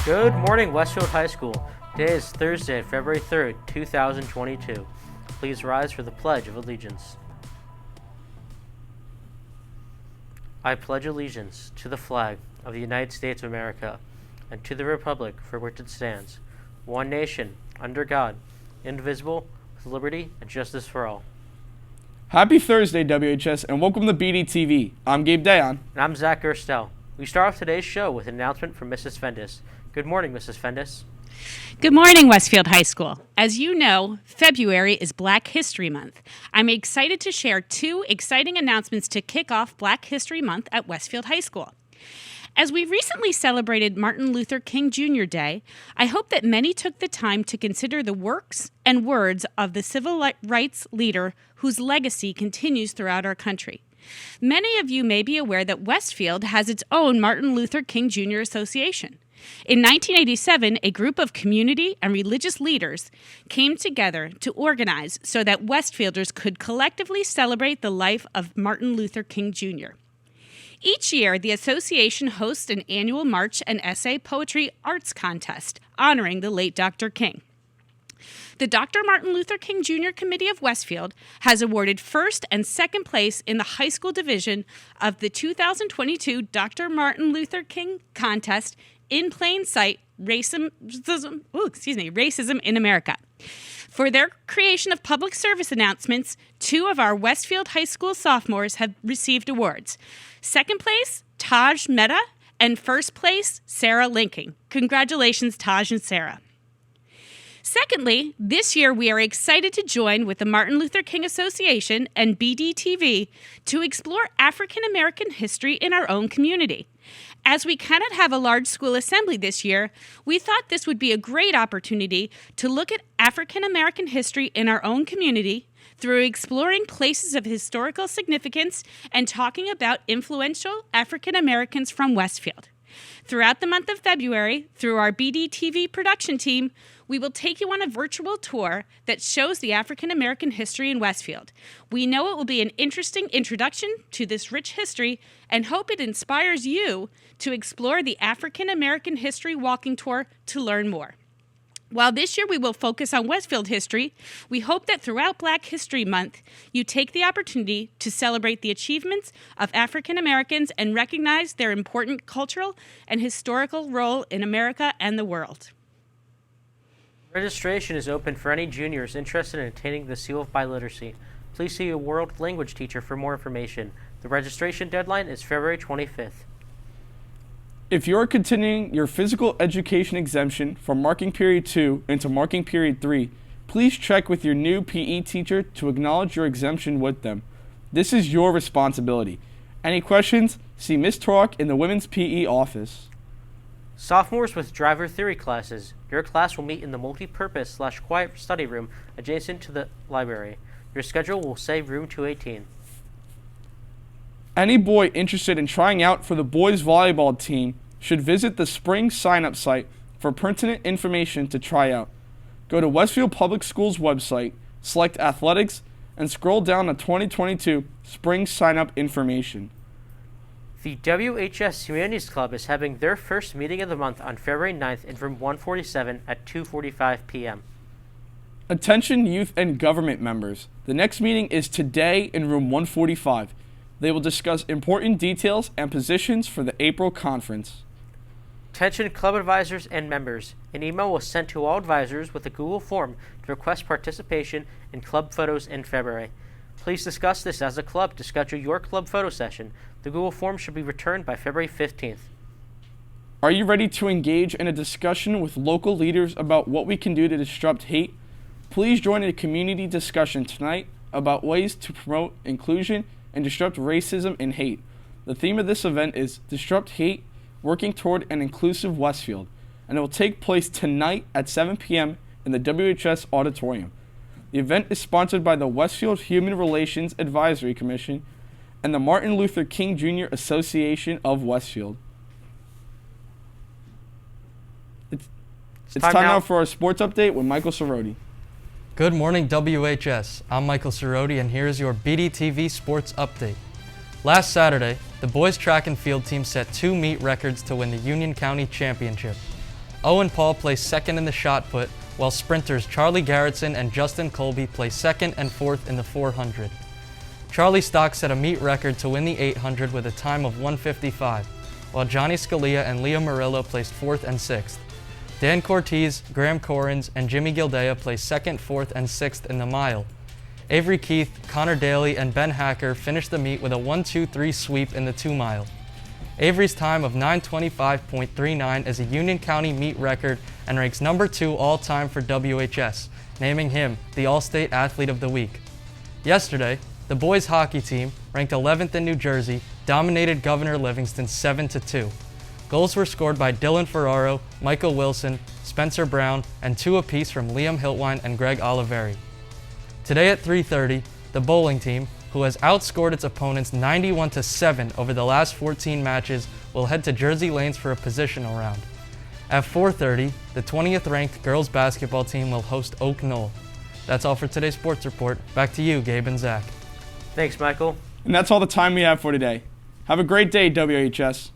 Good morning, Westfield High School. Today is Thursday, February 3rd, 2022. Please rise for the Pledge of Allegiance. I pledge allegiance to the flag of the United States of America and to the republic for which it stands, one nation, under God, indivisible, with liberty and justice for all. Happy Thursday, WHS, and welcome to BDTV. I'm Gabe Dayon. And I'm Zach Gerstel. We start off today's show with an announcement from Mrs. Fendis. Good morning, Mrs. Fendis. Good morning, Westfield High School. As you know, February is Black History Month. I'm excited to share two exciting announcements to kick off Black History Month at Westfield High School. As we recently celebrated Martin Luther King Jr. Day, I hope that many took the time to consider the works and words of the civil rights leader whose legacy continues throughout our country. Many of you may be aware that Westfield has its own Martin Luther King Jr. Association. In 1987, a group of community and religious leaders came together to organize so that Westfielders could collectively celebrate the life of Martin Luther King Jr. Each year, the association hosts an annual March and Essay Poetry Arts Contest honoring the late Dr. King. The Dr. Martin Luther King Jr. Committee of Westfield has awarded first and second place in the high school division of the 2022 Dr. Martin Luther King Contest in Plain Sight, Racism in America. For their creation of public service announcements, two of our Westfield High School sophomores have received awards. Second place, Taj Mehta, and first place, Sarah Linking. Congratulations, Taj and Sarah. Secondly, this year we are excited to join with the Martin Luther King Association and BDTV to explore African American history in our own community. As we cannot have a large school assembly this year, we thought this would be a great opportunity to look at African American history in our own community through exploring places of historical significance and talking about influential African Americans from Westfield. Throughout the month of February, through our BDTV production team, we will take you on a virtual tour that shows the African American history in Westfield. We know it will be an interesting introduction to this rich history and hope it inspires you to explore the African American history walking tour to learn more. While this year we will focus on Westfield history, we hope that throughout Black History Month, you take the opportunity to celebrate the achievements of African Americans and recognize their important cultural and historical role in America and the world. Registration is open for any juniors interested in attaining the Seal of Biliteracy. Please see a world language teacher for more information. The registration deadline is February 25th. If you're continuing your physical education exemption from Marking Period 2 into Marking Period 3, please check with your new PE teacher to acknowledge your exemption with them. This is your responsibility. Any questions? See Ms. Torok in the Women's PE office. Sophomores with driver theory classes, your class will meet in the multi-purpose/quiet study room adjacent to the library. Your schedule will say room 218. Any boy interested in trying out for the boys volleyball team should visit the spring sign-up site for pertinent information to try out. Go to Westfield Public Schools website, select Athletics, and scroll down to 2022 spring sign-up information. The WHS Humanities Club is having their first meeting of the month on February 9th in room 147 at 2:45 p.m. Attention youth and government members. The next meeting is today in room 145. They will discuss important details and positions for the April conference. Attention club advisors and members. An email was sent to all advisors with a Google form to request participation in club photos in February. Please discuss this as a club to schedule your club photo session. The Google form should be returned by February 15th. Are you ready to engage in a discussion with local leaders about what we can do to disrupt hate? Please join a community discussion tonight about ways to promote inclusion and disrupt racism and hate. The theme of this event is Disrupt Hate, Working Toward an Inclusive Westfield, and it will take place tonight at 7 p.m. in the WHS auditorium. The event is sponsored by the Westfield Human Relations Advisory Commission and the Martin Luther King Jr. Association of Westfield. It's time now for our sports update with Michael Cerroti. Good morning, WHS. I'm Michael Cerroti, and here is your BDTV Sports Update. Last Saturday, the boys track and field team set two meet records to win the Union County Championship. Owen Paul placed second in the shot put, while sprinters Charlie Garrettson and Justin Colby placed second and fourth in the 400. Charlie Stock set a meet record to win the 800 with a time of 1:55, while Johnny Scalia and Leo Murillo placed fourth and sixth. Dan Cortez, Graham Corrins, and Jimmy Gildea placed second, fourth, and sixth in the mile. Avery Keith, Connor Daly, and Ben Hacker finished the meet with a 1-2-3 sweep in the 2 mile. Avery's time of 9:25.39 is a Union County meet record and ranks number 2 all-time for WHS, naming him the All-State Athlete of the Week. Yesterday, the boys hockey team, ranked 11th in New Jersey, dominated Governor Livingston 7-2. Goals were scored by Dylan Ferraro, Michael Wilson, Spencer Brown, and 2 apiece from Liam Hiltwine and Greg Oliveri. Today at 3:30, the bowling team, who has outscored its opponents 91-7 over the last 14 matches, will head to Jersey Lanes for a positional round. At 4:30, the 20th ranked girls basketball team will host Oak Knoll. That's all for today's sports report. Back to you, Gabe and Zach. Thanks, Michael. And that's all the time we have for today. Have a great day, WHS.